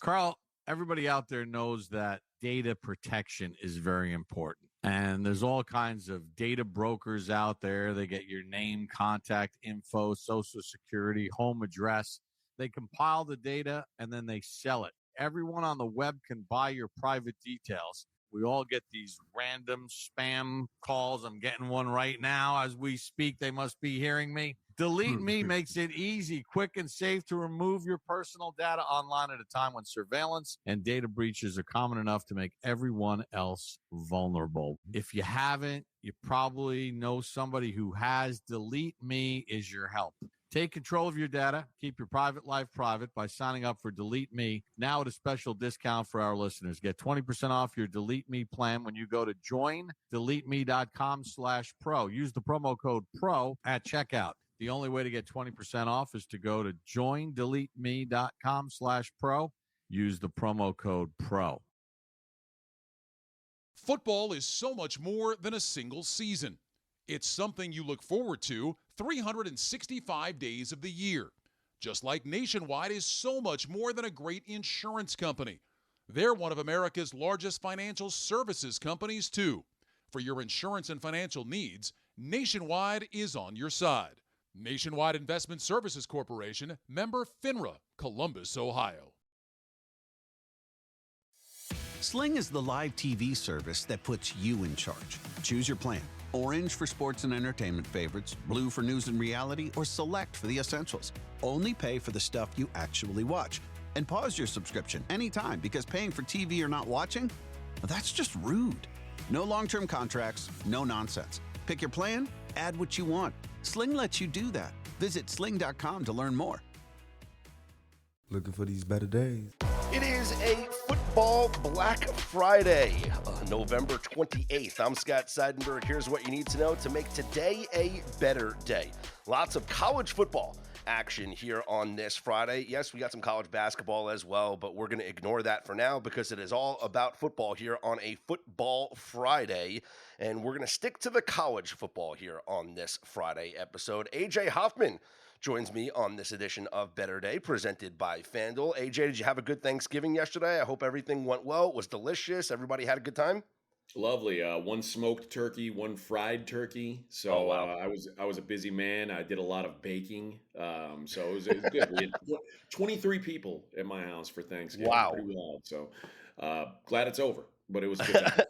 Carl, everybody out there knows that data protection is very important. And there's all kinds of data brokers out there. They get your name, contact info, social security, home address. They compile the data and then they sell it. Everyone on the web can buy your private details. We all get these random spam calls. I'm getting one right now as we speak. They must be hearing me. Delete Me makes it easy, quick, and safe to remove your personal data online at a time when surveillance and data breaches are common enough to make everyone else vulnerable. If you haven't, you probably know somebody who has. Delete Me is your help. Take control of your data. Keep your private life private by signing up for Delete Me now at a special discount for our listeners. Get 20% off your Delete Me plan when you go to joindeleteme.com/pro. Use the promo code PRO at checkout. The only way to get 20% off is to go to joindeleteme.com/pro. Use the promo code PRO. Football is so much more than a single season. It's something you look forward to 365 days of the year. Just like Nationwide is so much more than a great insurance company. They're one of America's largest financial services companies, too. For your insurance and financial needs, Nationwide is on your side. Nationwide Investment Services Corporation, member FINRA, Columbus, Ohio. Sling is the live TV service that puts you in charge. Choose your plan. Orange for sports and entertainment favorites, blue for news and reality, or select for the essentials. Only pay for the stuff you actually watch. And pause your subscription anytime, because paying for TV you're not watching? Well, that's just rude. No long-term contracts, no nonsense. Pick your plan, add what you want. Sling lets you do that. Visit sling.com to learn more. Looking for these better days. It is a football Black Friday, November 28th. I'm Scott Seidenberg. Here's what you need to know to make today a better day. Lots of college football action here on this Friday. Yes, we got some college basketball as well, but we're going to ignore that for now because it is all about football here on a Football Friday, and we're going to stick to the college football here on this Friday episode. AJ Hoffman joins me on this edition of Better Day, presented by FanDuel. AJ, did you have a good Thanksgiving yesterday? I hope everything went well. It was delicious. Everybody had a good time? Lovely. One smoked turkey, one fried turkey. So I was a busy man. I did a lot of baking. So it was good. We had 23 people at my house for Thanksgiving. Wow. Pretty wild. So glad it's over, but it was a good time.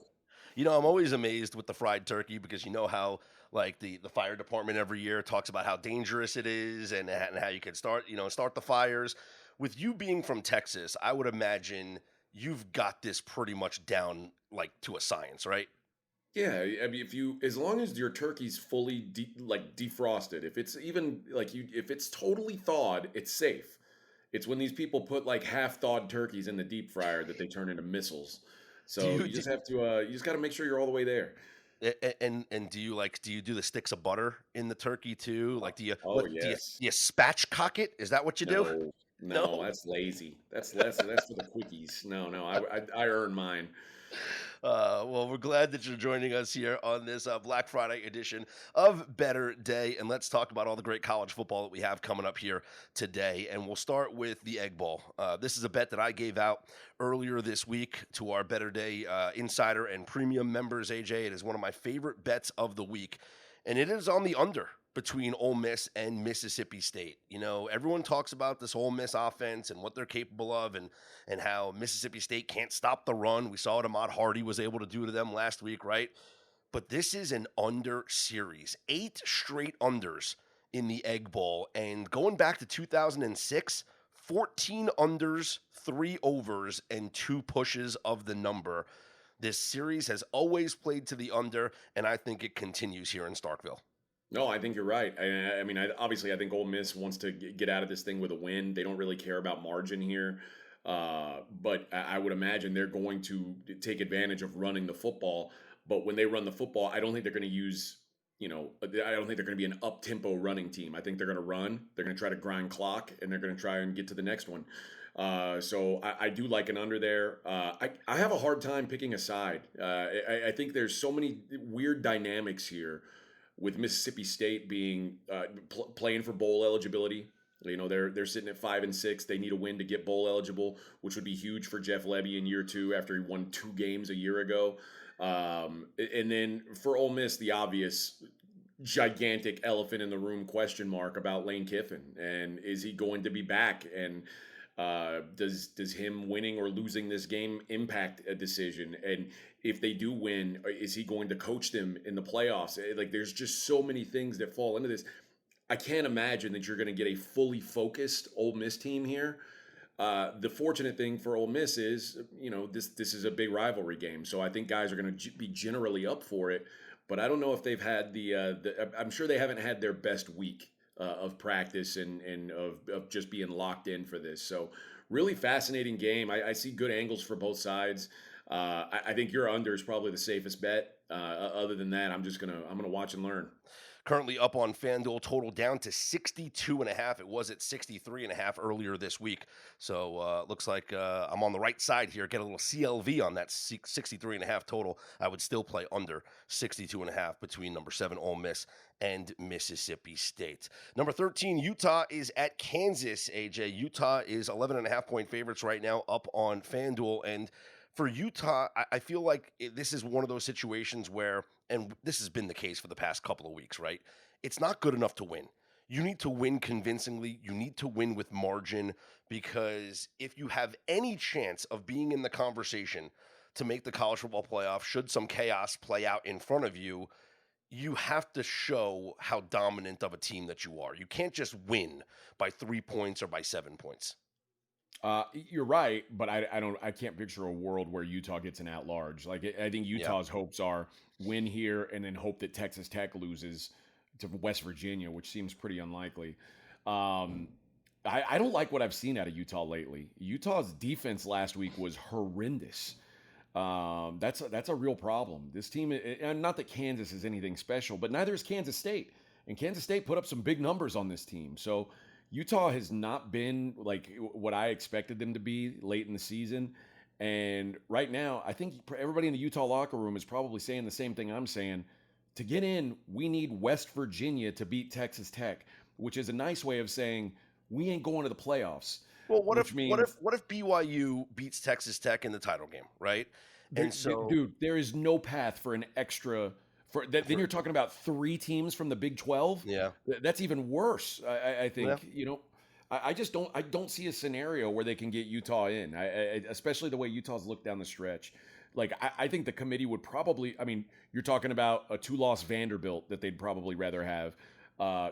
You know, I'm always amazed with the fried turkey because you know how like the fire department every year talks about how dangerous it is and how you can start the fires. With you being from Texas, I would imagine you've got this pretty much down like to a science, right? Yeah, I mean, as long as your turkey's fully defrosted, if it's even if it's totally thawed, it's safe. It's when these people put like half thawed turkeys in the deep fryer that they turn into missiles. So you just have to, you just got to make sure you're all the way there. And do you do the sticks of butter in the turkey too? Like do you yes. do you spatchcock it? Is that what you do? No, that's lazy. That's for the quickies. No, I earn mine. Well, we're glad that you're joining us here on this Black Friday edition of Better Day. And let's talk about all the great college football that we have coming up here today. And we'll start with the Egg Bowl. This is a bet that I gave out earlier this week to our Better Day Insider and Premium members, AJ. It is one of my favorite bets of the week. And it is on the under between Ole Miss and Mississippi State. You know, everyone talks about this Ole Miss offense and what they're capable of and how Mississippi State can't stop the run. We saw what Ahmad Hardy was able to do to them last week, right? But this is an under series. 8 straight unders in the Egg Bowl. And going back to 2006, 14 unders, 3 overs, and 2 pushes of the number. This series has always played to the under, and I think it continues here in Starkville. No, I think you're right. I mean, obviously, I think Ole Miss wants to get out of this thing with a win. They don't really care about margin here. But I would imagine they're going to take advantage of running the football. But when they run the football, I don't think they're going to use, I don't think they're going to be an up-tempo running team. I think they're going to run. They're going to try to grind clock, and they're going to try and get to the next one. So I do like an under there. I have a hard time picking a side. I think there's so many weird dynamics here with Mississippi State being playing for bowl eligibility. You know, they're sitting at 5-6. They need a win to get bowl eligible, which would be huge for Jeff Lebby in year 2 after he won 2 games a year ago. And then for Ole Miss, the obvious gigantic elephant in the room question mark about Lane Kiffin, and is he going to be back? And does him winning or losing this game impact a decision? And if they do win, is he going to coach them in the playoffs? Like, there's just so many things that fall into this. I can't imagine that you're going to get a fully focused Ole Miss team here. The fortunate thing for Ole Miss is, you know, this is a big rivalry game, so I think guys are going to be generally up for it. But I don't know if they've had I'm sure they haven't had their best week of practice and of just being locked in for this. So really fascinating game. I see good angles for both sides. I think your under is probably the safest bet. Other than that, I'm gonna watch and learn. Currently up on FanDuel, total down to 62.5. It was at 63.5 earlier this week. So looks like I'm on the right side here. Get a little CLV on that 63.5 total. I would still play under 62.5 between number 7 Ole Miss and Mississippi State. Number 13 Utah is at Kansas. AJ, Utah is 11.5 point favorites right now up on FanDuel. And for Utah, I feel like this is one of those situations where, and this has been the case for the past couple of weeks, right? It's not good enough to win. You need to win convincingly. You need to win with margin, because if you have any chance of being in the conversation to make the college football playoff, should some chaos play out in front of you, you have to show how dominant of a team that you are. You can't just win by 3 points or by 7 points. You're right, but I can't picture a world where Utah gets an at-large. Like, I think Utah's hopes are win here and then hope that Texas Tech loses to West Virginia, which seems pretty unlikely. I don't like what I've seen out of Utah lately. Utah's defense last week was horrendous. That's a real problem. This team, and not that Kansas is anything special, but neither is Kansas State. And Kansas State put up some big numbers on this team. So Utah has not been like what I expected them to be late in the season. And right now, I think everybody in the Utah locker room is probably saying the same thing I'm saying. To get in, we need West Virginia to beat Texas Tech, which is a nice way of saying we ain't going to the playoffs. Well, what if BYU beats Texas Tech in the title game, right? And dude, there is no path for an extra. Then you're talking about 3 teams from the Big 12. Yeah, that's even worse. I think I just don't see a scenario where they can get Utah in. Especially the way Utah's looked down the stretch. Like, I think the committee would probably. I mean, you're talking about a 2-loss Vanderbilt that they'd probably rather have.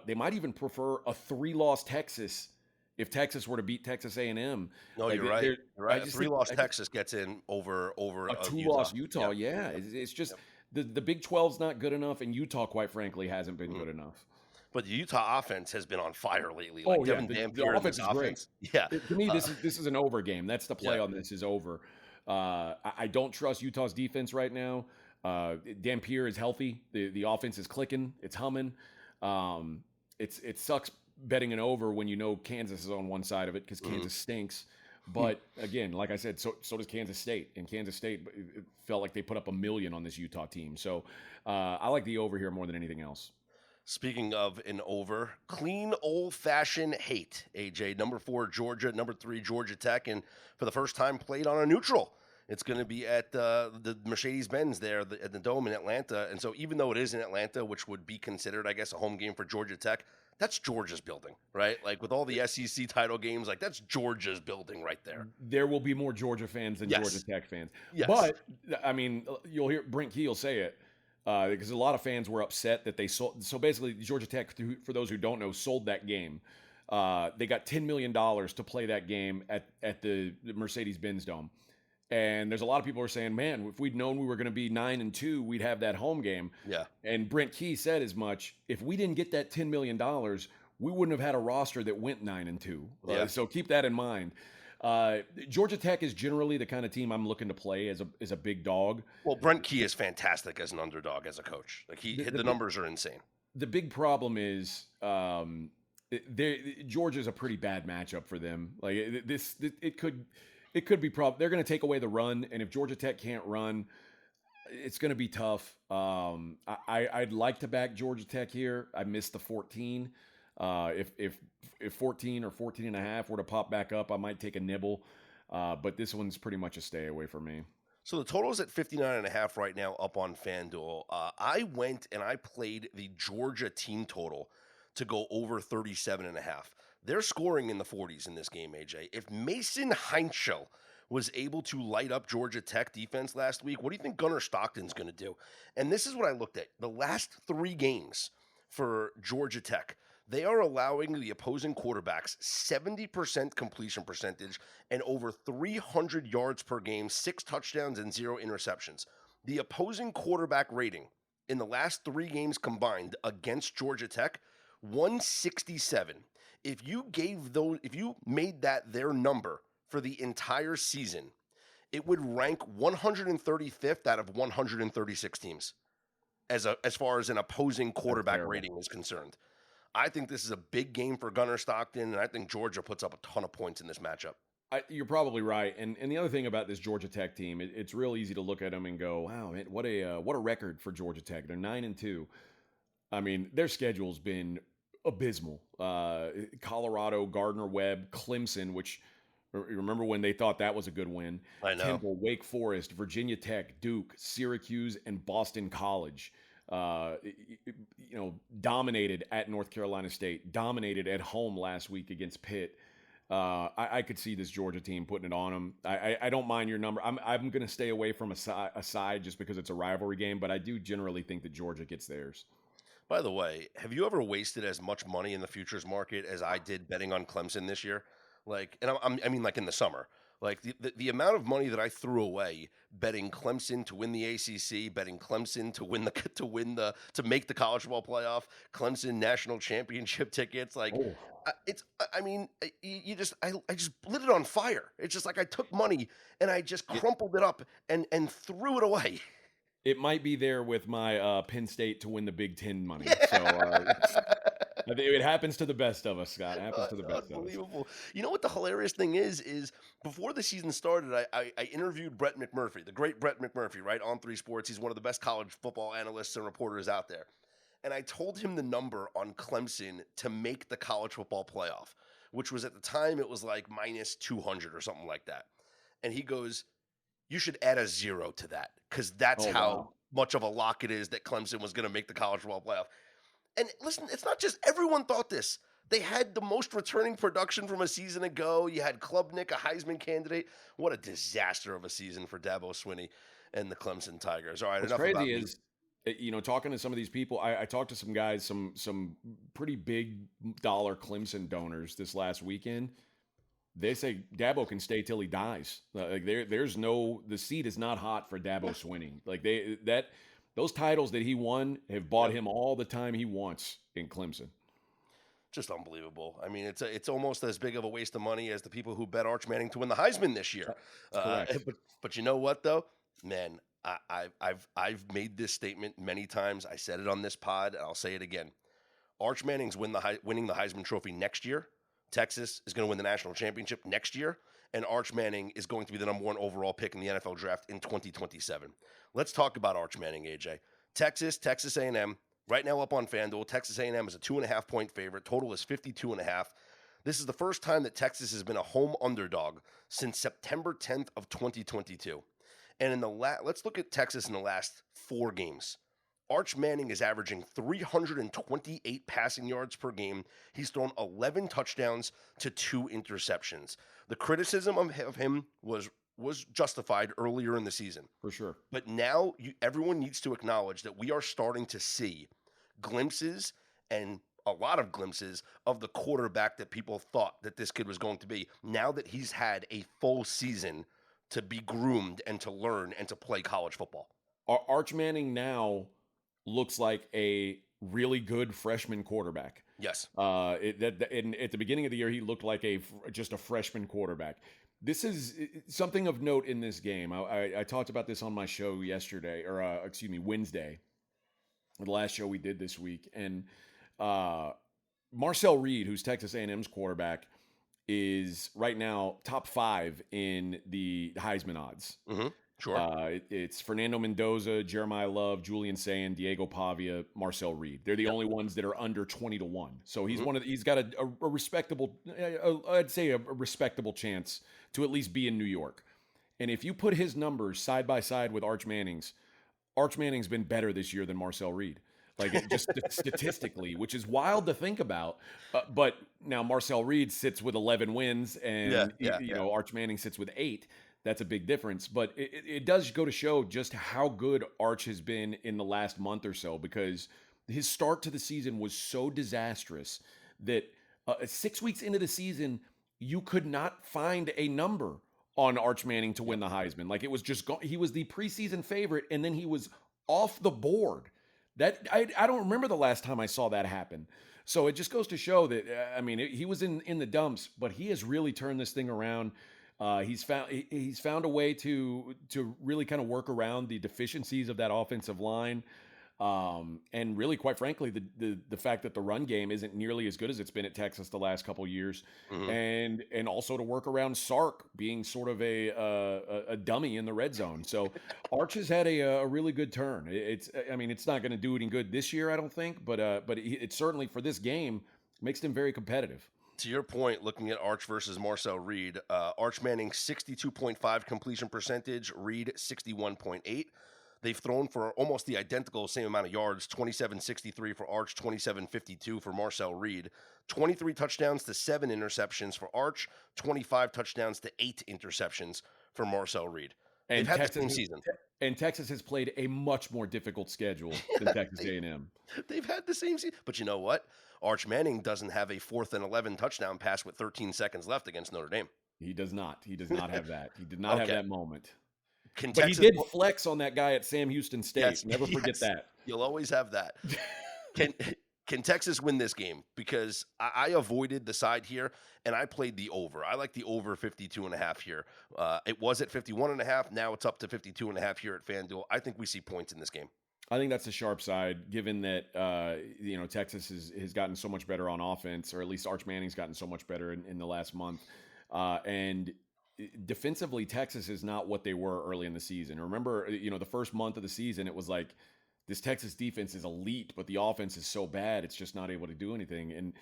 They might even prefer a 3-loss Texas if Texas were to beat Texas A&M. No, you're right. You're right. A 3-loss Texas gets in over a 2-loss Utah. Yeah, it's just. The Big 12's not good enough, and Utah, quite frankly, hasn't been good enough. But the Utah offense has been on fire lately. The offense is great. Yeah, to me, this is an over game. That's the play on this is over. I don't trust Utah's defense right now. Dampier is healthy. The offense is clicking. It's humming. It sucks betting an over when you know Kansas is on one side of it because Kansas stinks. But again, like I said, so does Kansas State. And Kansas State felt like they put up 1 million on this Utah team. So I like the over here more than anything else. Speaking of an over, clean old-fashioned hate, AJ. Number 4, Georgia. Number 3, Georgia Tech. And for the first time, played on a neutral. It's going to be at the Mercedes-Benz there at the Dome in Atlanta. And so even though it is in Atlanta, which would be considered, I guess, a home game for Georgia Tech, that's Georgia's building, right? Like, with all the SEC title games, like, that's Georgia's building right there. There will be more Georgia fans than Georgia Tech fans. Yes. But, I mean, you'll hear Brent Key say it, because a lot of fans were upset that they sold. So basically, Georgia Tech, for those who don't know, sold that game. They got $10 million to play that game at the Mercedes-Benz Dome. And there's a lot of people who are saying, man, if we'd known we were going to be 9-2, we'd have that home game. Yeah. And Brent Key said as much. If we didn't get that $10 million, we wouldn't have had a roster that went 9-2. Yeah. So keep that in mind. Georgia Tech is generally the kind of team I'm looking to play as a big dog. Well, Brent Key is fantastic as an underdog, as a coach. Like, the numbers are insane. The big problem is Georgia's a pretty bad matchup for them. Like, it could be problem. They're going to take away the run, and if Georgia Tech can't run, it's going to be tough. I'd like to back Georgia Tech here. I missed the 14. If 14 or 14 and a half were to pop back up, I might take a nibble. But this one's pretty much a stay away for me. So the total is at 59.5 right now up on FanDuel. I went and I played the Georgia team total to go over 37.5. They're scoring in the 40s in this game, AJ. If Mason Heinschel was able to light up Georgia Tech defense last week, what do you think Gunnar Stockton's going to do? And this is what I looked at. The last 3 games for Georgia Tech, they are allowing the opposing quarterbacks 70% completion percentage and over 300 yards per game, 6 touchdowns and 0 interceptions. The opposing quarterback rating in the last 3 games combined against Georgia Tech, 167. If you made that their number for the entire season, it would rank 135th out of 136 teams as far as an opposing quarterback rating is concerned. I think this is a big game for Gunnar Stockton, and I think Georgia puts up a ton of points in this matchup. You're probably right. And the other thing about this Georgia Tech team, it's real easy to look at them and go, wow, man, what a record for Georgia Tech. They're 9-2. I mean, their schedule's been abysmal. Colorado, Gardner-Webb, Clemson, which remember when they thought that was a good win? I know. Temple, Wake Forest, Virginia Tech, Duke, Syracuse, and Boston College. Dominated at North Carolina State, dominated at home last week against Pitt. I could see this Georgia team putting it on them. I don't mind your number. I'm going to stay away from a side just because it's a rivalry game, but I do generally think that Georgia gets theirs. By the way, have you ever wasted as much money in the futures market as I did betting on Clemson this year? Like, and I mean, like in the summer. Like the amount of money that I threw away betting Clemson to win the ACC, betting Clemson to make the college football playoff, Clemson national championship tickets, like I just lit it on fire. It's just like I took money and I just crumpled it up and threw it away. It might be there with my Penn State to win the Big Ten money. So it happens to the best of us, Scott. It happens to the best of us. Unbelievable. You know what the hilarious thing is before the season started, I interviewed Brett McMurphy, the great Brett McMurphy, right, on 3 Sports. He's one of the best college football analysts and reporters out there. And I told him the number on Clemson to make the college football playoff, which was at the time, it was like minus 200 or something like that. And he goes, you should add a 0 to that because that's how much of a lock it is that Clemson was going to make the college football playoff. And listen, it's not just everyone thought this. They had the most returning production from a season ago. You had Klubnik, a Heisman candidate. What a disaster of a season for Dabo Swinney and the Clemson Tigers. All right, what's crazy is, talking to some of these people, I talked to some guys, some pretty big dollar Clemson donors this last weekend. They say Dabo can stay till he dies. Like the seat is not hot for Dabo Swinney. Like those titles that he won have bought him all the time he wants in Clemson. Just unbelievable. I mean, it's almost as big of a waste of money as the people who bet Arch Manning to win the Heisman this year. But you know what though, man, I've made this statement many times. I said it on this pod, and I'll say it again. Arch Manning's winning the Heisman Trophy next year. Texas is going to win the national championship next year, and Arch Manning is going to be the number 1 overall pick in the NFL draft in 2027. Let's talk about Arch Manning, AJ. Texas A&M, right now up on FanDuel. Texas A&M is a 2.5-point favorite. Total is 52.5. This is the first time that Texas has been a home underdog since September 10th of 2022. And let's look at Texas in the last 4 games. Arch Manning is averaging 328 passing yards per game. He's thrown 11 touchdowns to 2 interceptions. The criticism of him was justified earlier in the season. For sure. But now everyone needs to acknowledge that we are starting to see glimpses, and a lot of glimpses, of the quarterback that people thought that this kid was going to be. Now that he's had a full season to be groomed and to learn and to play college football. Arch Manning now looks like a really good freshman quarterback. Yes. At the beginning of the year, he looked like just a freshman quarterback. This is something of note in this game. I talked about this on my show yesterday, Wednesday, the last show we did this week. And Marcel Reed, who's Texas A&M's quarterback, is right now top 5 in the Heisman odds. Mm-hmm. Sure. It's Fernando Mendoza, Jeremiah Love, Julian Sayin, Diego Pavia, Marcel Reed. They're the only ones that are under 20-1. So he's he's got a respectable, I'd say a respectable chance to at least be in New York. And if you put his numbers side by side with Arch Manning's been better this year than Marcel Reed. Like just statistically, which is wild to think about. But now Marcel Reed sits with 11 wins and Arch Manning sits with 8. That's a big difference, but it does go to show just how good Arch has been in the last month or so, because his start to the season was so disastrous that 6 weeks into the season, you could not find a number on Arch Manning to win the Heisman. Like it was just he was the preseason favorite, and then he was off the board. That I don't remember the last time I saw that happen. So it just goes to show that he was in the dumps, but he has really turned this thing around. He's found a way to really kind of work around the deficiencies of that offensive line, and really, quite frankly, the fact that the run game isn't nearly as good as it's been at Texas the last couple of years, and also to work around Sark being sort of a dummy in the red zone. So Arch has had a really good turn. It's not going to do any good this year, I don't think, but it certainly for this game makes them very competitive. To your point, looking at Arch versus Marcel Reed, Arch Manning 62.5 completion percentage, Reed 61.8. They've thrown for almost the identical same amount of yards, 27.63 for Arch, 27.52 for Marcel Reed. 23 touchdowns to 7 interceptions for Arch, 25 touchdowns to 8 interceptions for Marcel Reed. They've had the same season. And Texas has played a much more difficult schedule than Texas A&M. They've had the same season. But you know what? Arch Manning doesn't have a 4th and 11 touchdown pass with 13 seconds left against Notre Dame. He does not. He does not have that. He did not have that moment. But he did flex on that guy at Sam Houston State. Yes, Never forget that. You'll always have that. Can Texas win this game? Because I avoided the side here, and I played the over. I like the over 52.5 here. It was at 51.5. Now it's up to 52.5 here at FanDuel. I think we see points in this game. I think that's the sharp side, given that Texas has gotten so much better on offense, or at least Arch Manning's gotten so much better in the last month. And defensively, Texas is not what they were early in the season. Remember, the first month of the season, it was like this Texas defense is elite, but the offense is so bad, it's just not able to do anything.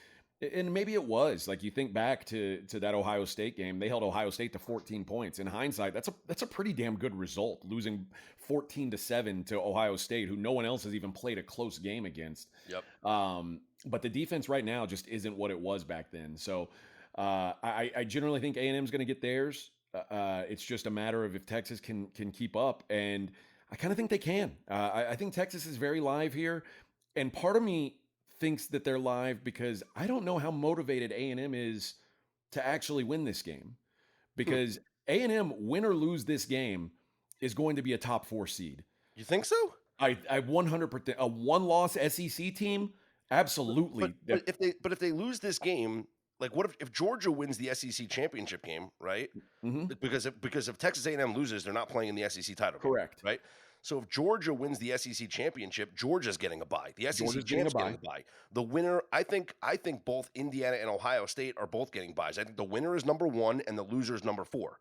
And maybe it was like, you think back to that Ohio State game, they held Ohio State to 14 points. In hindsight, that's a pretty damn good result, losing 14-7 to Ohio State, who no one else has even played a close game against. Yep. But the defense right now just isn't what it was back then. So I generally think A&M is going to get theirs. It's just a matter of if Texas can keep up, and I kind of think they can. I think Texas is very live here, and part of me thinks that they're live because I don't know how motivated A&M is to actually win this game, because A&M, win or lose this game, is going to be a top 4 seed. You think so? I 100%. A one-loss SEC team, absolutely. But if they lose this game, like what if Georgia wins the SEC championship game, right? Mm-hmm. Because if Texas A&M loses, they're not playing in the SEC title game. Correct. Right? So if Georgia wins the SEC championship, Georgia's getting a bye. The SEC champ's getting a bye. The winner, I think both Indiana and Ohio State are both getting byes. I think the winner is number 1 and the loser is number 4.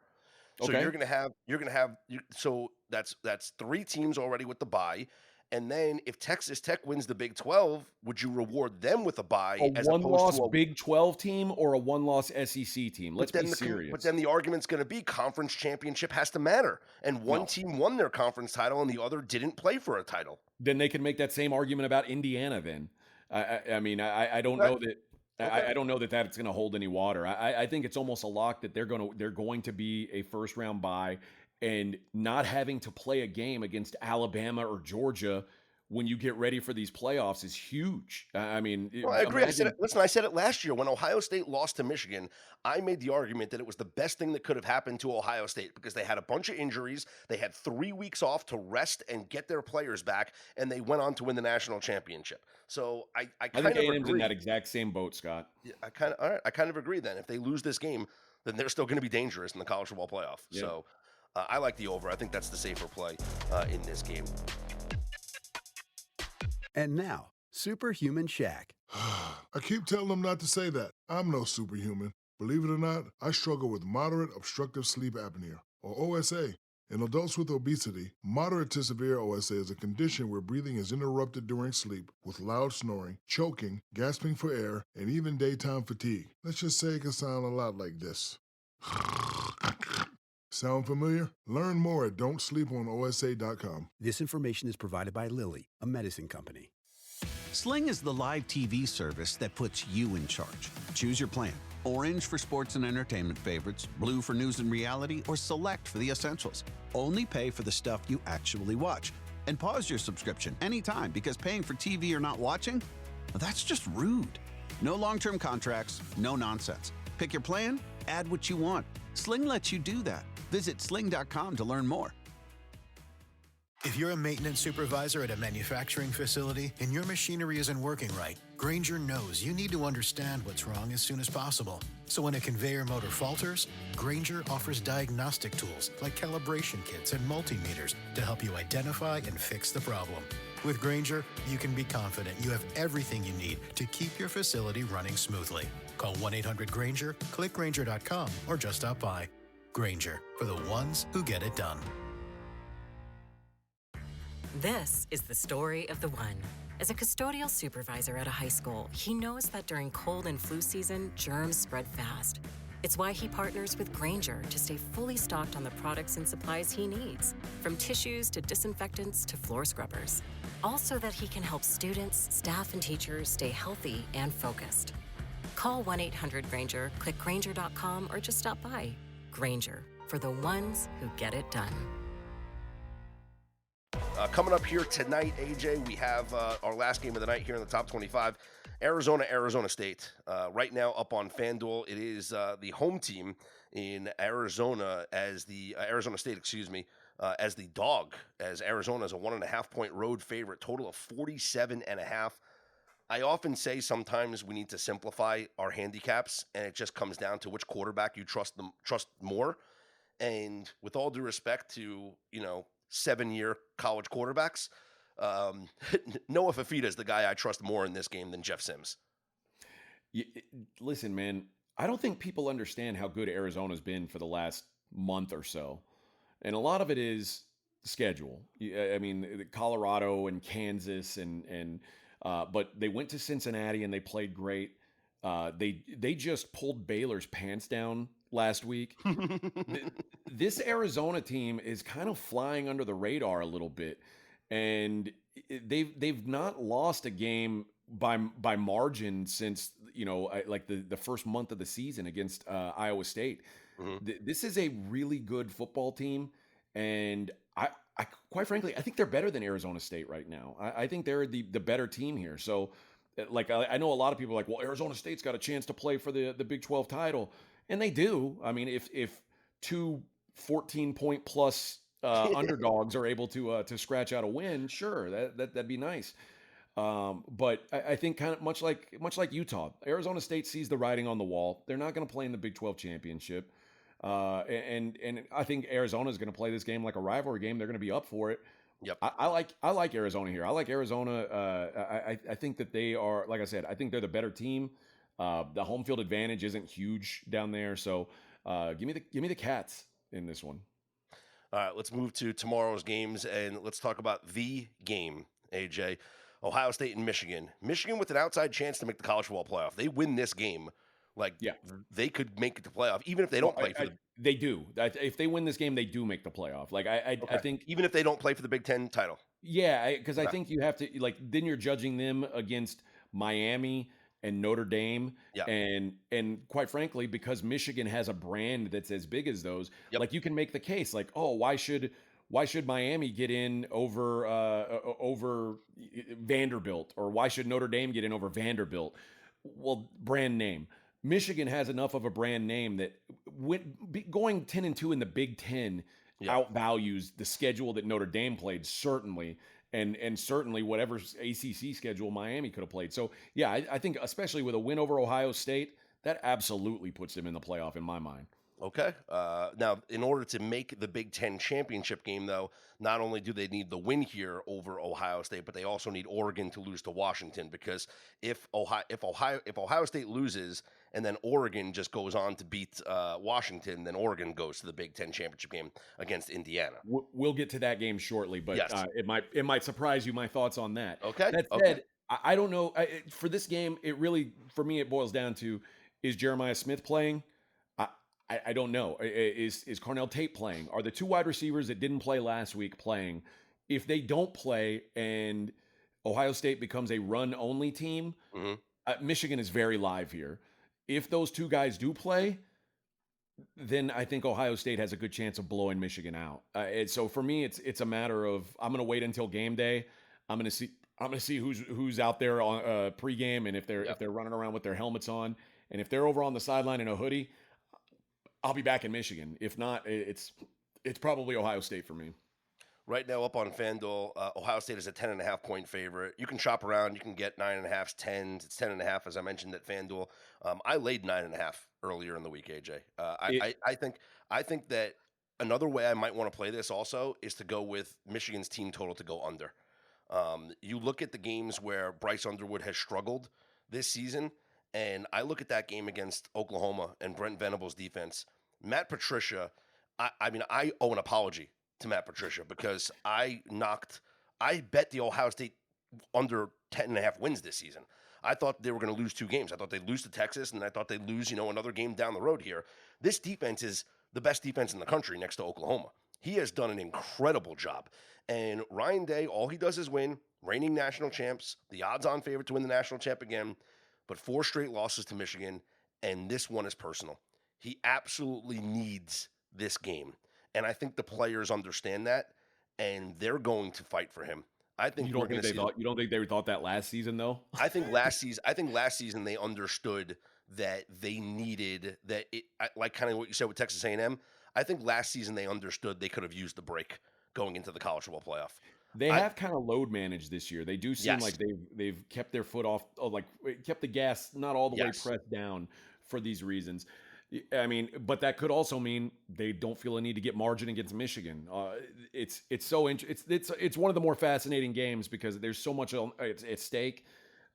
So you're gonna have so that's 3 teams already with the bye. And then if Texas Tech wins the Big 12, would you reward them with a bye? A one-loss Big 12 team or a one-loss SEC team? Let's be serious. But then the argument's going to be conference championship has to matter. And one team won their conference title and the other didn't play for a title. Then they can make that same argument about Indiana then. I don't know that. Okay. I don't know that that's going to hold any water. I think it's almost a lock that they're going to be a first-round bye. And not having to play a game against Alabama or Georgia when you get ready for these playoffs is huge. I agree. I said it last year when Ohio State lost to Michigan. I made the argument that it was the best thing that could have happened to Ohio State because they had a bunch of injuries. They had 3 weeks off to rest and get their players back, and they went on to win the national championship. So I think A&M's in that exact same boat, Scott. Yeah, I kind of agree. Then if they lose this game, then they're still going to be dangerous in the college football playoff. Yeah. So. I like the over. I think that's the safer play in this game. And now, Superhuman Shaq. I keep telling them not to say that. I'm no superhuman. Believe it or not, I struggle with moderate obstructive sleep apnea, or OSA. In adults with obesity, moderate to severe OSA is a condition where breathing is interrupted during sleep with loud snoring, choking, gasping for air, and even daytime fatigue. Let's just say it can sound a lot like this. Sound familiar? Learn more at don'tsleeponosa.com. This information is provided by Lilly, a medicine company. Sling is the live TV service that puts you in charge. Choose your plan. Orange for sports and entertainment favorites, blue for news and reality, or select for the essentials. Only pay for the stuff you actually watch. And pause your subscription anytime, because paying for TV you're not watching? Well, that's just rude. No long-term contracts, no nonsense. Pick your plan, add what you want. Sling lets you do that. Visit sling.com to learn more. If you're a maintenance supervisor at a manufacturing facility and your machinery isn't working right, Grainger knows you need to understand what's wrong as soon as possible. So when a conveyor motor falters, Grainger offers diagnostic tools like calibration kits and multimeters to help you identify and fix the problem. With Grainger, you can be confident you have everything you need to keep your facility running smoothly. Call 1-800-GRAINGER, click Grainger.com, or just stop by. Grainger, for the ones who get it done. This is the story of the one. As a custodial supervisor at a high school, he knows that during cold and flu season, germs spread fast. It's why he partners with Grainger to stay fully stocked on the products and supplies he needs, from tissues to disinfectants to floor scrubbers. Also that he can help students, staff, and teachers stay healthy and focused. Call 1-800-GRAINGER, click Grainger.com, or just stop by. Grainger, for the ones who get it done. Coming up here tonight, AJ, we have our last game of the night here in the top 25. Arizona State. Right now up on FanDuel, it is the home team in Arizona as the Arizona State, as the dog, as Arizona is a 1.5-point road favorite, total of 47.5. I often say sometimes we need to simplify our handicaps, and it just comes down to which quarterback you trust more. And with all due respect to, 7-year college quarterbacks, Noah Fafita is the guy I trust more in this game than Jeff Sims. Listen, man, I don't think people understand how good Arizona's been for the last month or so. And a lot of it is schedule. I mean, Colorado and Kansas but they went to Cincinnati and they played great. They just pulled Baylor's pants down last week. This Arizona team is kind of flying under the radar a little bit, and they've not lost a game by margin since like the first month of the season against Iowa State. Mm-hmm. This is a really good football team, and I quite frankly, I think they're better than Arizona State right now. I think they're the better team here. So, like, I know a lot of people are like, well, Arizona State's got a chance to play for the Big 12 title. And they do. I mean, if two 14-point plus underdogs are able to scratch out a win, sure, that'd be nice. But I think kind of much like Utah, Arizona State sees the writing on the wall. They're not going to play in the Big 12 championship. And I think Arizona is going to play this game like a rivalry game. They're going to be up for it. Yep. I like Arizona here. I like Arizona. I think that they are, like I said, I think they're the better team. The home field advantage isn't huge down there, so give me the Cats in this one. All right, let's move to tomorrow's games, and let's talk about the game, AJ. Ohio State and Michigan. Michigan with an outside chance to make the college football playoff. They win this game, they could make it to playoff, even if they don't play for the... They do. If they win this game, they do make the playoff. Like, I think... Even if they don't play for the Big Ten title? Yeah, because I think you have to... Like, then you're judging them against Miami and Notre Dame, and quite frankly, because Michigan has a brand that's as big as those, like, you can make the case, like, oh, why should Miami get in over Vanderbilt, or why should Notre Dame get in over Vanderbilt? Well, brand name. Michigan has enough of a brand name that going 10-2 in the Big Ten outvalues the schedule that Notre Dame played, certainly. And certainly whatever ACC schedule Miami could have played. So, yeah, I think especially with a win over Ohio State, that absolutely puts them in the playoff in my mind. Okay. Now, in order to make the Big Ten championship game, though, not only do they need the win here over Ohio State, but they also need Oregon to lose to Washington. Because if Ohio State loses and then Oregon just goes on to beat Washington, then Oregon goes to the Big Ten championship game against Indiana. We'll get to that game shortly, but Yes. it might surprise you my thoughts on that. Okay. That said, I don't know. For this game, it really, for me, it boils down to, is Jeremiah Smith playing? I don't know. Is Carnell Tate playing? Are the two wide receivers that didn't play last week playing? If they don't play and Ohio State becomes a run-only team, Michigan is very live here. If those two guys do play, then I think Ohio State has a good chance of blowing Michigan out. So for me, it's a matter of, I'm going to wait until game day. I'm going to see who's out there on pregame, and if they're running around with their helmets on, and if they're over on the sideline in a hoodie, I'll be back in Michigan. If not, it's probably Ohio State for me. Right now, up on FanDuel, Ohio State is a 10.5-point favorite. You can shop around. You can get 9.5s, 10s. It's 10.5, as I mentioned, at FanDuel. I laid 9.5 earlier in the week, AJ. I think that another way I might want to play this also is to go with Michigan's team total to go under. You look at the games where Bryce Underwood has struggled this season, and I look at that game against Oklahoma and Brent Venables' defense. Matt Patricia, I owe an apology to Matt Patricia because I bet the Ohio State under 10.5 wins this season. I thought they were going to lose 2 games. I thought they'd lose to Texas, and I thought they'd lose, another game down the road here. This defense is the best defense in the country next to Oklahoma. He has done an incredible job. And Ryan Day, all he does is win, reigning national champs, the odds-on favorite to win the national champ again, but 4 straight losses to Michigan, and this one is personal. He absolutely needs this game. And I think the players understand that, and they're going to fight for him. I think you don't think they thought that last season though? I think last season they understood that they needed that. Like kind of what you said with Texas A&M. I think last season they understood they could have used the break going into the college football playoff. They have kind of load managed this year. They do seem like they've kept their foot off, kept the gas not all the way pressed down for these reasons. I mean, but that could also mean they don't feel a need to get margin against Michigan. It's so it's one of the more fascinating games because there's so much at stake.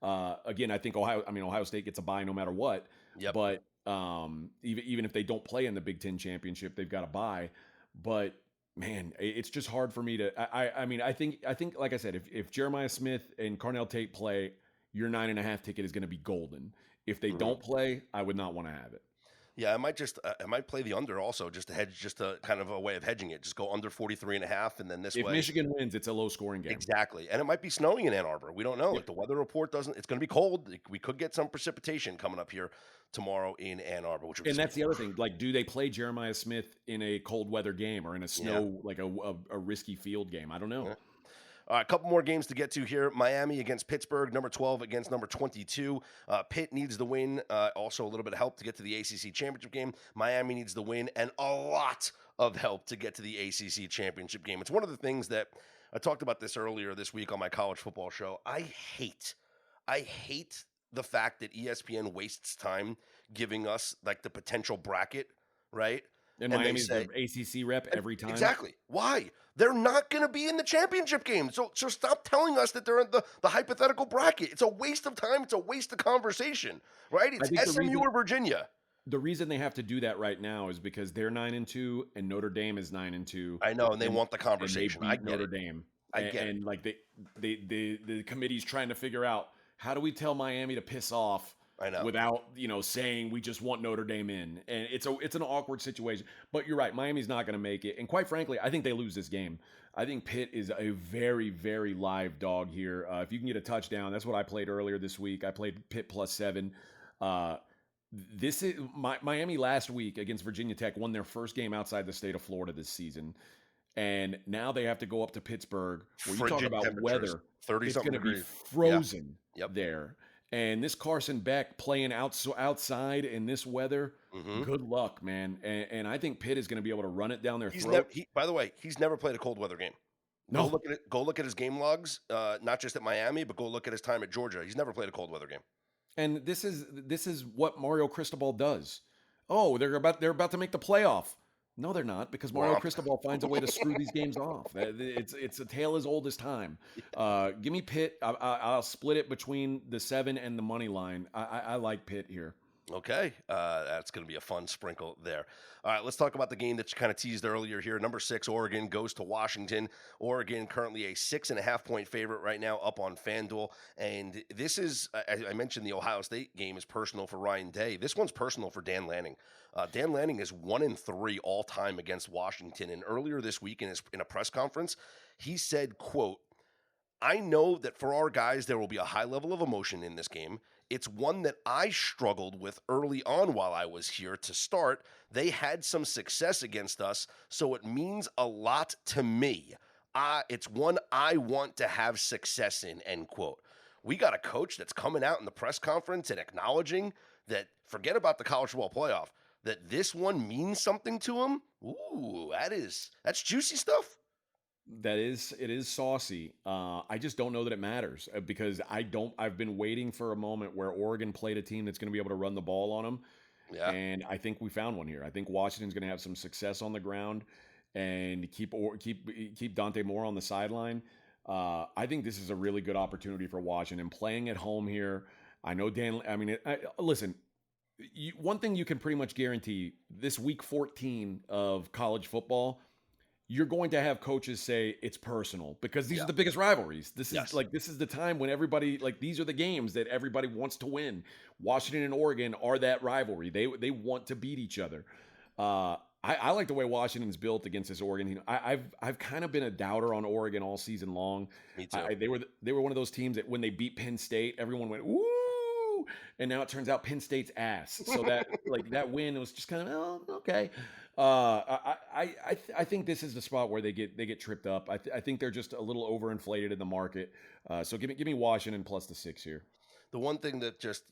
Again, I think Ohio State gets a bye no matter what. Yep. But even if they don't play in the Big Ten championship, they've got a bye. But man, it's just hard for me to. I think like I said, if Jeremiah Smith and Carnell Tate play, your 9.5 ticket is going to be golden. If they don't play, I would not want to have it. Yeah, I might play the under also just to hedge, just a kind of a way of hedging it. Just go under 43.5, and then this way. If Michigan wins, it's a low scoring game. Exactly, and it might be snowing in Ann Arbor. We don't know. Like the weather report doesn't. It's going to be cold. We could get some precipitation coming up here tomorrow in Ann Arbor. And that's the other thing. Like, do they play Jeremiah Smith in a cold weather game or in a snow like a risky field game? I don't know. Yeah. All right, a couple more games to get to here. Miami against Pittsburgh, number 12 against number 22. Pitt needs the win. Also a little bit of help to get to the ACC championship game. Miami needs the win and a lot of help to get to the ACC championship game. It's one of the things that I talked about this earlier this week on my college football show. I hate the fact that ESPN wastes time giving us like the potential bracket, right? And Miami's the ACC rep every time. Exactly. Why? They're not going to be in the championship game. So stop telling us that they're in the hypothetical bracket. It's a waste of time. It's a waste of conversation, right? It's SMU or Virginia. The reason they have to do that right now is because they're 9-2 and Notre Dame is 9-2. I know, and they want the conversation. I get Notre Dame. I get it. And like the committee's trying to figure out, how do we tell Miami to piss off? I know. Without, saying we just want Notre Dame in. And it's an awkward situation. But you're right, Miami's not going to make it. And quite frankly, I think they lose this game. I think Pitt is a very, very live dog here. If you can get a touchdown, that's what I played earlier this week. I played Pitt +7. This is Miami last week against Virginia Tech won their first game outside the state of Florida this season. And now they have to go up to Pittsburgh where you talk about weather. 30 it's going to be frozen there. And this Carson Beck playing outside in this weather, good luck, man. And I think Pitt is going to be able to run it down their throat. By the way, he's never played a cold weather game. No. Go look at his game logs, not just at Miami, but go look at his time at Georgia. He's never played a cold weather game. And this is what Mario Cristobal does. oh, they're about to make the playoff. No, they're not, because Mario Womp. Cristobal finds a way to screw these games off. It's a tale as old as time. Give me Pitt. I'll split it between the 7 and the money line. I like Pitt here. Okay, that's going to be a fun sprinkle there. All right, let's talk about the game that you kind of teased earlier here. Number 6, Oregon goes to Washington. Oregon currently a 6.5-point favorite right now up on FanDuel. And this is, I mentioned the Ohio State game is personal for Ryan Day. This one's personal for Dan Lanning. Dan Lanning is 1-3 all time against Washington. And earlier this week in a press conference, he said, quote, I know that for our guys, there will be a high level of emotion in this game. It's one that I struggled with early on while I was here to start. They had some success against us, so it means a lot to me. It's one I want to have success in, end quote. We got a coach that's coming out in the press conference and acknowledging that, forget about the college football playoff, that this one means something to him. Ooh, that's juicy stuff. It is saucy. I just don't know that it matters because I've been waiting for a moment where Oregon played a team that's going to be able to run the ball on them. Yeah. And I think we found one here. I think Washington's going to have some success on the ground and keep Dante Moore on the sideline. I think this is a really good opportunity for Washington playing at home here. I know listen, one thing you can pretty much guarantee this week 14 of college football, you're going to have coaches say it's personal because these are the biggest rivalries. This is the time when everybody, these are the games that everybody wants to win. Washington and Oregon are that rivalry. They want to beat each other. I like the way Washington's built against this Oregon team. I've kind of been a doubter on Oregon all season long. Me too. They were one of those teams that when they beat Penn State, everyone went, ooh. And now it turns out Penn State's ass. So that that win was just kind of okay. I think this is the spot where they get tripped up. I think they're just a little overinflated in the market. So give me Washington plus the 6 here. The one thing that just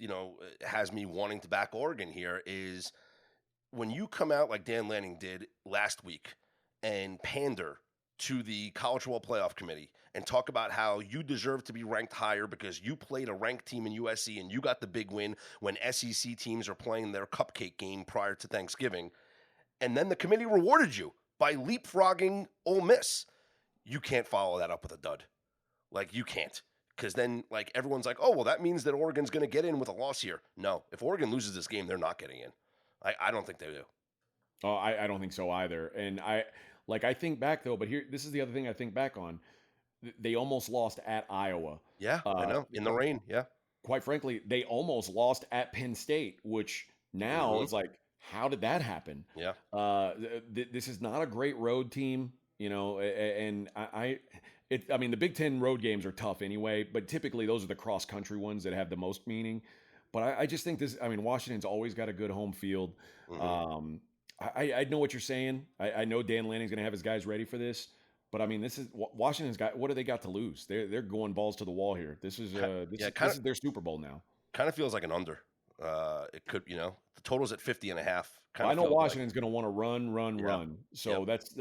has me wanting to back Oregon here is when you come out like Dan Lanning did last week and pander to the College Football Playoff Committee and talk about how you deserve to be ranked higher because you played a ranked team in USC and you got the big win when SEC teams are playing their cupcake game prior to Thanksgiving. And then the committee rewarded you by leapfrogging Ole Miss. You can't follow that up with a dud. You can't. Because then, everyone's like, oh, well, that means that Oregon's going to get in with a loss here. No, if Oregon loses this game, they're not getting in. I don't think they do. Oh, I don't think so either. And I think back, though, but this is the other thing I think back on. They almost lost at Iowa. Yeah, I know. In the rain, yeah. Quite frankly, they almost lost at Penn State, which now is how did that happen? Yeah. This is not a great road team, and the Big Ten road games are tough anyway, but typically those are the cross-country ones that have the most meaning. But I just think Washington's always got a good home field. Mm-hmm. I know what you're saying. I know Dan Lanning's going to have his guys ready for this. But this is Washington's got. What do they got to lose? They're going balls to the wall here. This is their Super Bowl now. Kind of feels like an under. It could, the total's at 50.5. I know Washington's going to want to run. So that's,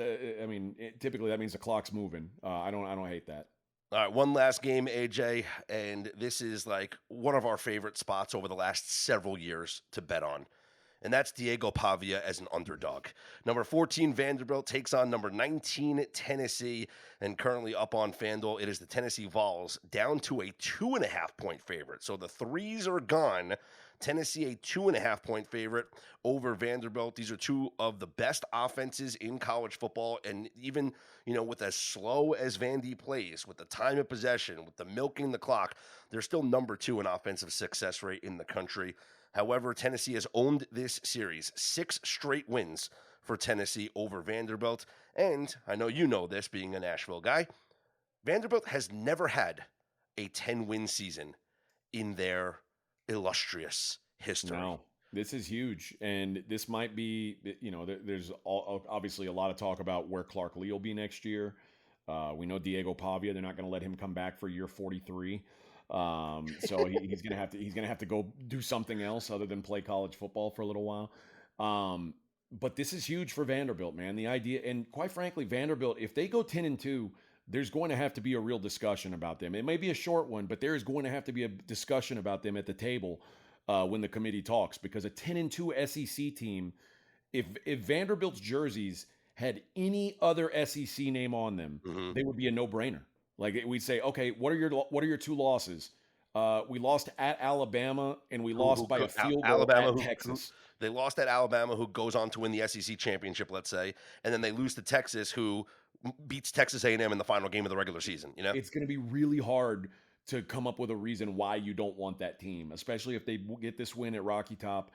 typically that means the clock's moving. I don't hate that. All right, one last game, AJ, and this is one of our favorite spots over the last several years to bet on. And that's Diego Pavia as an underdog. Number 14, Vanderbilt takes on number 19, Tennessee. And currently up on FanDuel, it is the Tennessee Vols down to a 2.5-point favorite. So the threes are gone. Tennessee, a 2.5-point favorite over Vanderbilt. These are two of the best offenses in college football. And even, with as slow as Vandy plays, with the time of possession, with the milking the clock, they're still number 2 in offensive success rate in the country. However, Tennessee has owned this series. 6 straight wins for Tennessee over Vanderbilt. And I know you know this, being a Nashville guy. Vanderbilt has never had a 10-win season in their illustrious history. No, this is huge. And this might be, there's obviously a lot of talk about where Clark Lee will be next year. We know Diego Pavia, they're not going to let him come back for year 43. So he's gonna have to go do something else other than play college football for a little while. But this is huge for Vanderbilt, man. The idea, and quite frankly, Vanderbilt, if they go 10-2, there's going to have to be a real discussion about them. It may be a short one, but there is going to have to be a discussion about them at the table when the committee talks, because a 10-2 SEC team, if Vanderbilt's jerseys had any other SEC name on them, they would be a no-brainer. Like we'd say, okay, what are your two losses? We lost at Alabama, and we lost by a field goal at Texas. They lost at Alabama, who goes on to win the SEC championship, let's say, and then they lose to Texas, who beats Texas A&M in the final game of the regular season. You know, it's going to be really hard to come up with a reason why you don't want that team, especially if they get this win at Rocky Top.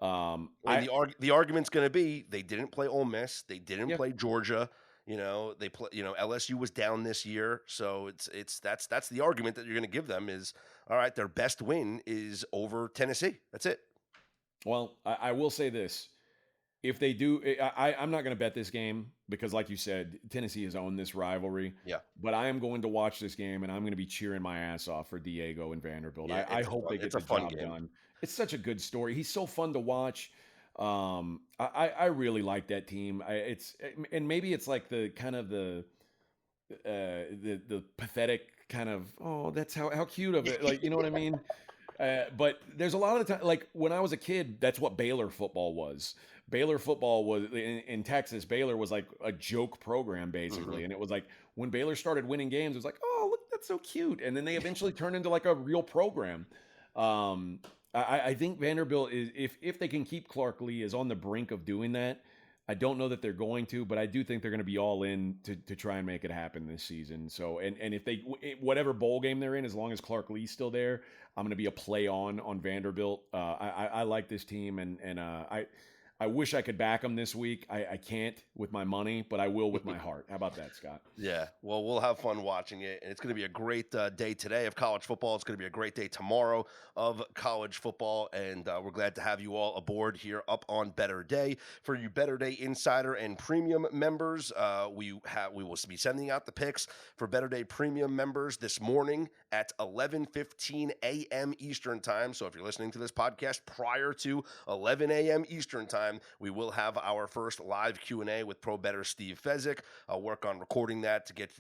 The argument's going to be they didn't play Ole Miss, they didn't play Georgia. You know, they play. You know, LSU was down this year, so that's the argument that you're going to give them is, all right, their best win is over Tennessee. That's it. Well, I will say this. If they do, I'm not going to bet this game because, like you said, Tennessee has owned this rivalry. Yeah. But I am going to watch this game, and I'm going to be cheering my ass off for Diego and Vanderbilt. Yeah, I hope they get the job done. It's such a good story. He's so fun to watch. I really like that team. And maybe it's like the kind of the pathetic kind of, oh, that's how cute of it. Like, you know what I mean? But there's a lot of the time, like when I was a kid, that's what Baylor football was. Baylor football was in Texas. Baylor was like a joke program basically. And it was like when Baylor started winning games, it was like, oh, look, that's so cute. And then they eventually turned into like a real program. I think Vanderbilt is, if they can keep Clark Lee, is on the brink of doing that. I don't know that they're going to, but I do think they're going to be all in to try and make it happen this season. So, and if they, whatever bowl game they're in, as long as Clark Lee's still there, I'm going to be a play on Vanderbilt. I like this team, and I wish I could back them this week. I can't with my money, but I will with my heart. How about that, Scott? Yeah, well, we'll have fun watching it, and it's going to be a great day today of college football. It's going to be a great day tomorrow of college football, and we're glad to have you all aboard here up on Better Day. For you Better Day Insider and Premium members, we will be sending out the picks for Better Day Premium members this morning at 11:15 a.m. Eastern Time. So if you're listening to this podcast prior to 11 a.m. Eastern Time, we will have our first live Q&A with Pro Better Steve Fezzik. I'll work on recording that to get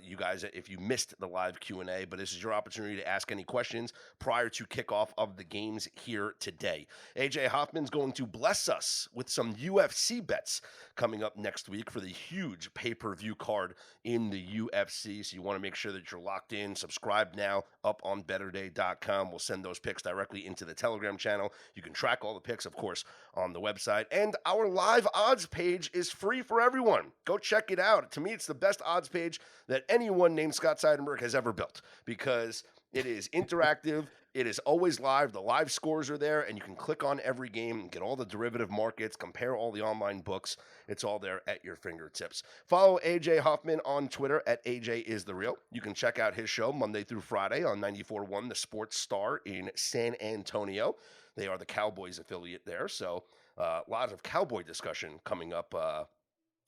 you guys, if you missed the live Q&A, but this is your opportunity to ask any questions prior to kickoff of the games here today. AJ Hoffman's going to bless us with some UFC bets coming up next week for the huge pay-per-view card in the UFC. So you want to make sure that you're locked in. Subscribe now up on betterday.com. We'll send those picks directly into the Telegram channel. You can track all the picks, of course, on the website. And our live odds page is free for everyone. Go check it out. To me, it's the best odds page that anyone named Scott Seidenberg has ever built because it is interactive. It is always live. The live scores are there, and you can click on every game and get all the derivative markets, compare all the online books. It's all there at your fingertips. Follow AJ Hoffman on Twitter at AJIsTheReal. You can check out his show Monday through Friday on 94.1 The Sports Star in San Antonio. They are the Cowboys affiliate there, so lots of Cowboy discussion coming up,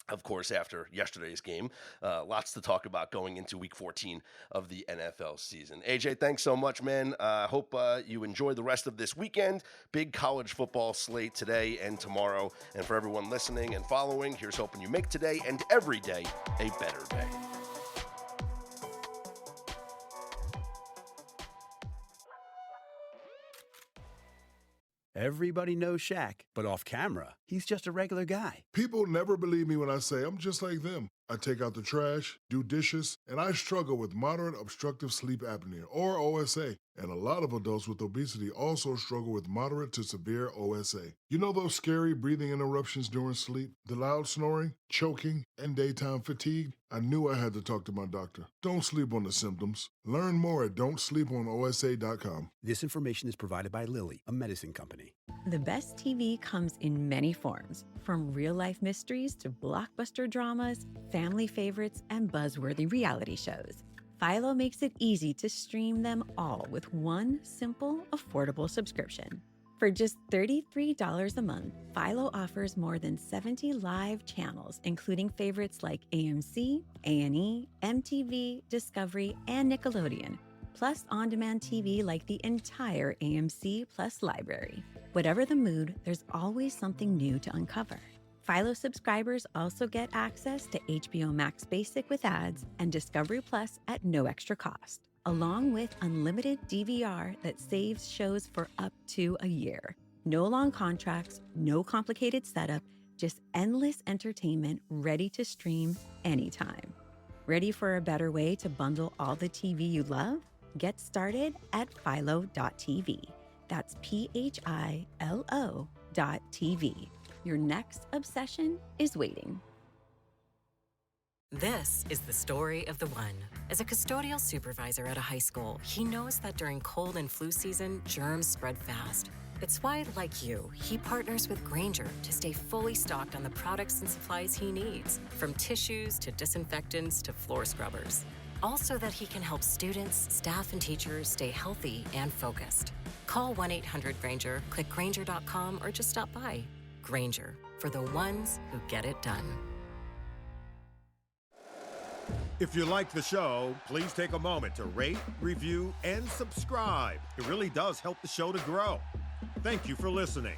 of course, after yesterday's game. Lots to talk about going into Week 14 of the NFL season. AJ, thanks so much, man. Hope you enjoy the rest of this weekend. Big college football slate today and tomorrow. And for everyone listening and following, here's hoping you make today and every day a better day. Everybody knows Shaq, but off camera, he's just a regular guy. People never believe me when I say I'm just like them. I take out the trash, do dishes, and I struggle with moderate obstructive sleep apnea, or OSA. And a lot of adults with obesity also struggle with moderate to severe OSA. You know those scary breathing interruptions during sleep, the loud snoring, choking, and daytime fatigue? I knew I had to talk to my doctor. Don't sleep on the symptoms. Learn more at don'tsleeponosa.com. This information is provided by Lilly, a medicine company. The best TV comes in many forms, from real-life mysteries to blockbuster dramas, family favorites, and buzzworthy reality shows. Philo makes it easy to stream them all with one simple, affordable subscription. For just $33 a month, Philo offers more than 70 live channels, including favorites like AMC, A&E, MTV, Discovery, and Nickelodeon, plus on-demand TV like the entire AMC Plus library. Whatever the mood, there's always something new to uncover. Philo subscribers also get access to HBO Max Basic with ads and Discovery Plus at no extra cost. along with unlimited DVR that saves shows for up to a year. No long contracts, no complicated setup, just endless entertainment ready to stream anytime. Ready for a better way to bundle all the TV you love? Get started at philo.tv. That's PHILO.tv. Your next obsession is waiting. This is the story of the one. As a custodial supervisor at a high school, he knows that during cold and flu season, germs spread fast. It's why, like you, he partners with Grainger to stay fully stocked on the products and supplies he needs, from tissues to disinfectants to floor scrubbers. Also that he can help students, staff, and teachers stay healthy and focused. Call 1-800-GRAINGER, click Grainger.com, or just stop by. Grainger, for the ones who get it done. If you like the show, please take a moment to rate, review, and subscribe. It really does help the show to grow. Thank you for listening.